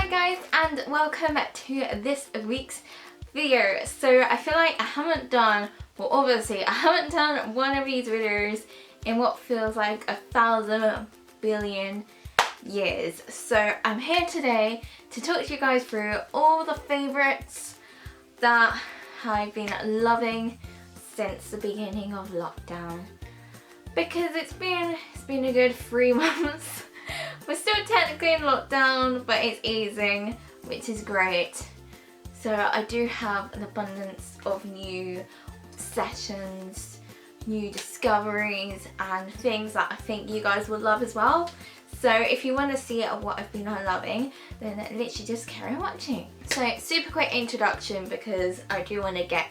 Hi guys, and welcome to this week's video. So I feel like I haven't done one of these videos in what feels like 1,000 billion years. So I'm here today to talk to you guys through all the favourites that I've been loving since the beginning of lockdown, because it's been a good 3 months. We're still technically in lockdown, but it's easing, which is great. So I do have an abundance of new sessions, new discoveries, and things that I think you guys will love as well. So if you want to see what I've been loving, then literally just carry on watching. So super quick introduction, because I do want to get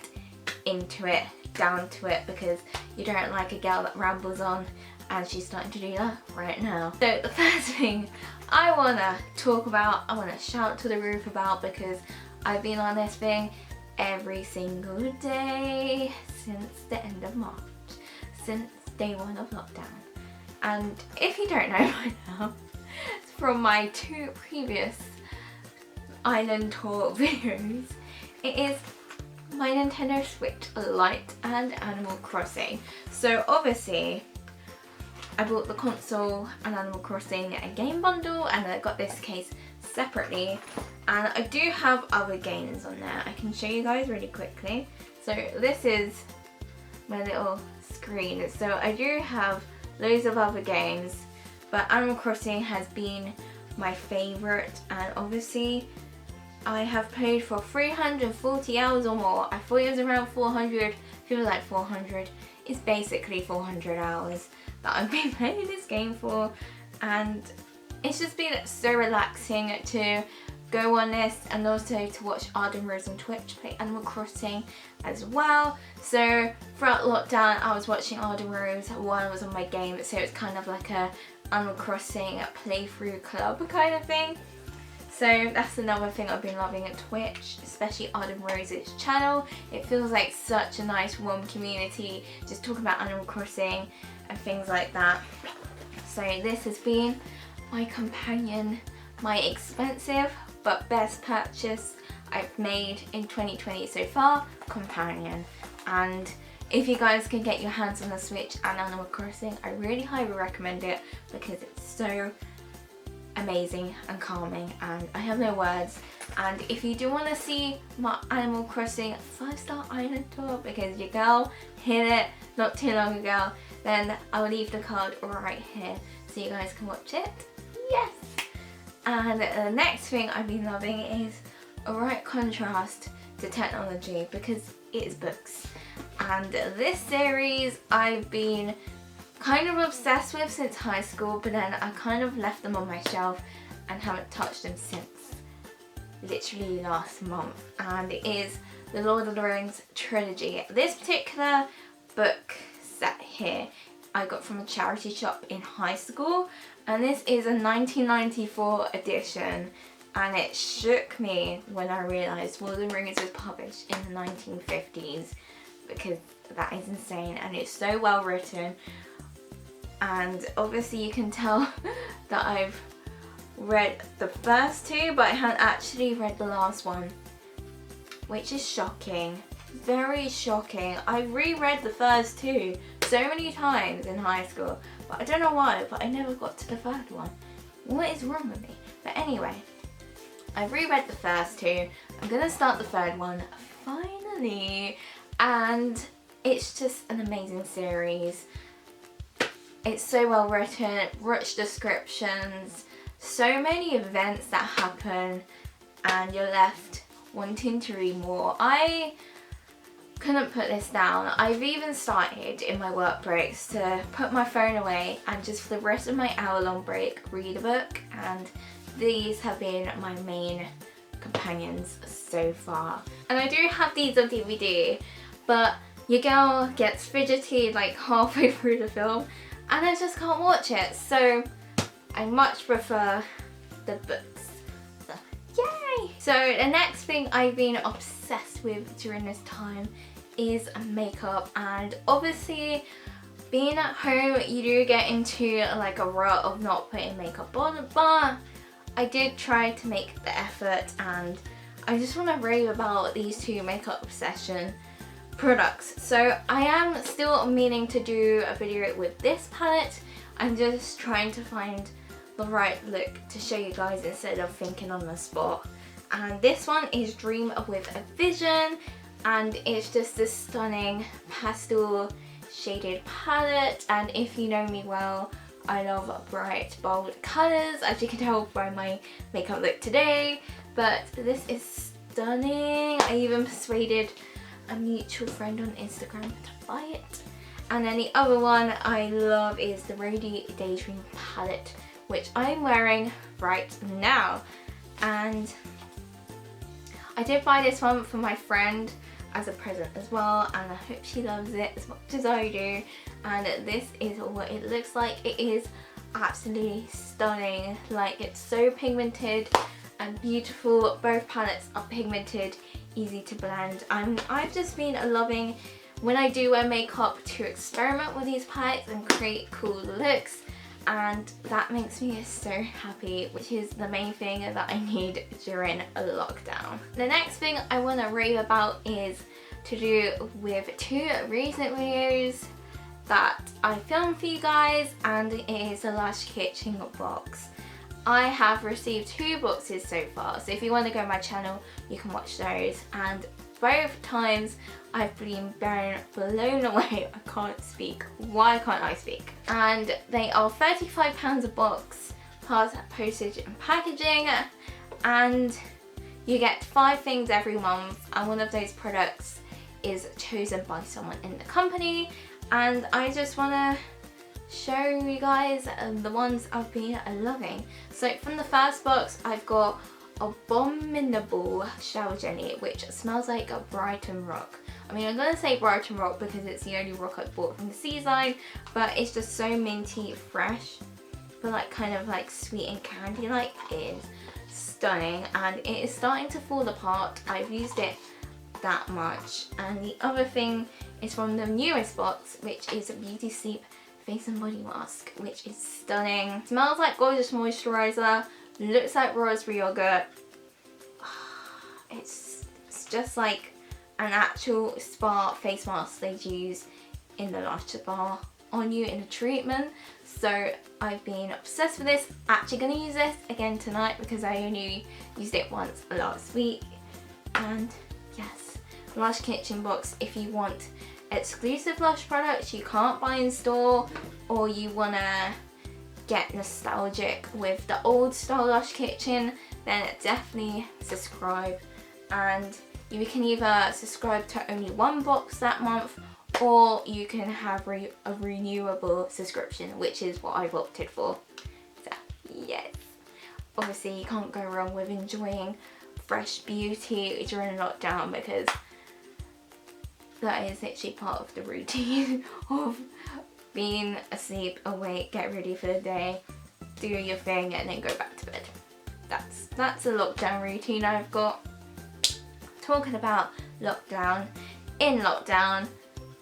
into it, down to it, because you don't like a girl that rambles on, and she's starting to do that right now. So the first thing I want to talk about, I want to shout to the roof about, because I've been on this thing every single day since the end of March, since day 1 of lockdown. And if you don't know by now, from my 2 previous island tour videos, it is my Nintendo Switch Lite and Animal Crossing. So obviously I bought the console and Animal Crossing a game bundle, and I got this case separately, and I do have other games on there. I can show you guys really quickly. So this is my little screen. So I do have loads of other games, but Animal Crossing has been my favourite, and obviously I have played for 340 hours or more. I thought it was around 400, feels like 400. It's basically 400 hours that I've been playing this game for, and it's just been so relaxing to go on this, and also to watch Arden Rose on Twitch play Animal Crossing as well. So throughout lockdown I was watching Arden Rose while I was on my game, so it's kind of like a Animal Crossing playthrough club kind of thing. So that's another thing I've been loving at Twitch, especially Arden Rose's channel. It feels like such a nice warm community, just talking about Animal Crossing and things like that. So this has been my companion, my expensive but best purchase I've made in 2020 so far, companion. And if you guys can get your hands on the Switch and Animal Crossing, I really highly recommend it, because it's so amazing and calming, and I have no words. And if you do want to see my Animal Crossing 5-star island tour, because your girl hit it not too long ago, then I'll leave the card right here so you guys can watch it. Yes! And the next thing I've been loving is a right contrast to technology, because it is books. And this series I've been kind of obsessed with since high school, but then I kind of left them on my shelf and haven't touched them since literally last month, and it is the Lord of the Rings trilogy. This particular book set here I got from a charity shop in high school, and this is a 1994 edition, and it shook me when I realised Lord of the Rings was published in the 1950s, because that is insane, and it's so well written. And obviously you can tell that I've read the first 2, but I haven't actually read the last one, which is shocking, very shocking. I reread the first 2 so many times in high school, but I don't know why, but I never got to the 3rd one. What is wrong with me? But anyway, I've reread the first 2, I'm gonna start the 3rd one finally, and it's just an amazing series. It's so well written, rich descriptions, so many events that happen, and you're left wanting to read more. I couldn't put this down. I've even started in my work breaks to put my phone away and just for the rest of my hour-long break read a book, and these have been my main companions so far. And I do have these on DVD, but your girl gets fidgety like halfway through the film, and I just can't watch it, so I much prefer the books. So, yay! So the next thing I've been obsessed with during this time is makeup, and obviously being at home you do get into like a rut of not putting makeup on, but I did try to make the effort, and I just want to rave about these two Makeup Obsession products. So I am still meaning to do a video with this palette. I'm just trying to find the right look to show you guys instead of thinking on the spot. And this one is Dream with a Vision, and it's just this stunning pastel shaded palette. And if you know me well, I love bright bold colours, as you can tell by my makeup look today. But this is stunning. I even persuaded a mutual friend on Instagram to buy it. And then the other one I love is the Rody Daydream palette, which I'm wearing right now. And I did buy this one for my friend as a present as well, and I hope she loves it as much as I do. And this is what it looks like. It is absolutely stunning. Like, it's so pigmented and beautiful. Both palettes are pigmented, easy to blend. I've just been loving, when I do wear makeup, to experiment with these palettes and create cool looks, and that makes me so happy, which is the main thing that I need during a lockdown. The next thing I want to rave about is to do with two recent videos that I filmed for you guys, and it is a Lush Kitchen box. I have received 2 boxes so far, so if you want to go to my channel you can watch those, and both times I've been blown away. I can't speak. Why can't I speak? And they are £35 a box plus postage and packaging, and you get 5 things every month, and one of those products is chosen by someone in the company. And I just want to show you guys the ones I've been loving. So from the first box I've got Abominable Shower Jelly, which smells like a Brighton Rock. I mean, I'm going to say Brighton Rock because it's the only rock I've bought from the seaside, but it's just so minty fresh, but like kind of like sweet and candy like. It is stunning, and it is starting to fall apart. I've used it that much. And the other thing is from the newest box, which is a Beauty Sleep Face and Body Mask, which is stunning. Smells like gorgeous moisturizer, looks like raspberry yogurt. It's just like an actual spa face mask they'd use in the Lush spa on you in a treatment. So I've been obsessed with this. Actually gonna use this again tonight because I only used it once last week. And yes, Lush Kitchen box, if you want exclusive Lush products you can't buy in store, or you wanna get nostalgic with the old style Lush Kitchen, then definitely subscribe. And you can either subscribe to only 1 box that month, or you can have a renewable subscription, which is what I've opted for. So yes, obviously you can't go wrong with enjoying fresh beauty during lockdown, because that is literally part of the routine of being asleep, awake, get ready for the day, do your thing, and then go back to bed. That's a lockdown routine I've got. Talking about lockdown, in lockdown,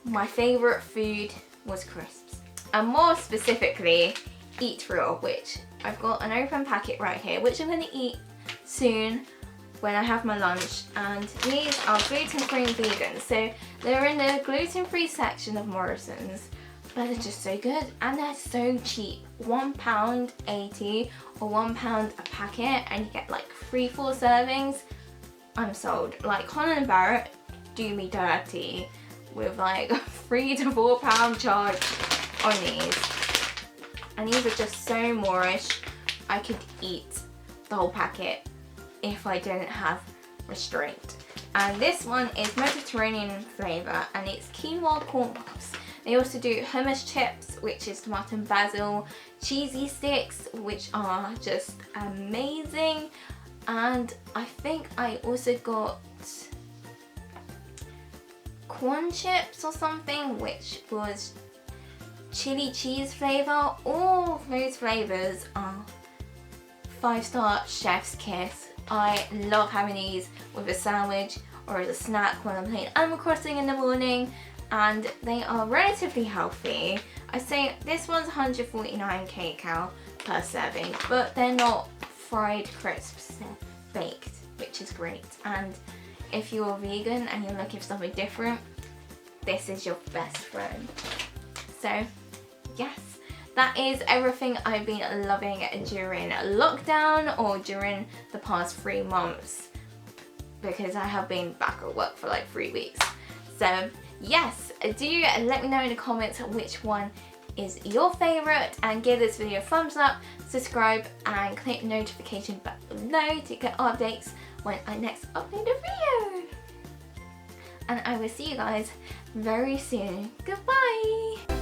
my favourite food was crisps. And more specifically, Eat Real, which I've got an open packet right here, which I'm going to eat soon when I have my lunch. And these are gluten-free and vegan, so they're in the gluten-free section of Morrison's, but they're just so good, and they're so cheap. £1.80 or £1 a packet, and you get like 3-4 servings. I'm sold. Like, Canon Barrett do me dirty with like £3 to £4 charge on these, and these are just so Moorish. I could eat the whole packet if I didn't have restraint. And this one is Mediterranean flavour, and it's quinoa corn puffs. They also do hummus chips, which is tomato and basil, cheesy sticks, which are just amazing. And I think I also got corn chips or something, which was chili cheese flavour. All of those flavours are 5-star chef's kiss. I love having these with a sandwich or as a snack when I'm playing Animal Crossing in the morning, and they are relatively healthy. I say this one's 149 kcal per serving, but they're not fried crisps baked, which is great. And if you're vegan and you're looking for something different, this is your best friend. So yes, that is everything I've been loving during lockdown or during the past 3 months, because I have been back at work for like 3 weeks. So yes, do let me know in the comments which one is your favourite, and give this video a thumbs up, subscribe and click the notification button below to get updates when I next upload a video. And I will see you guys very soon. Goodbye!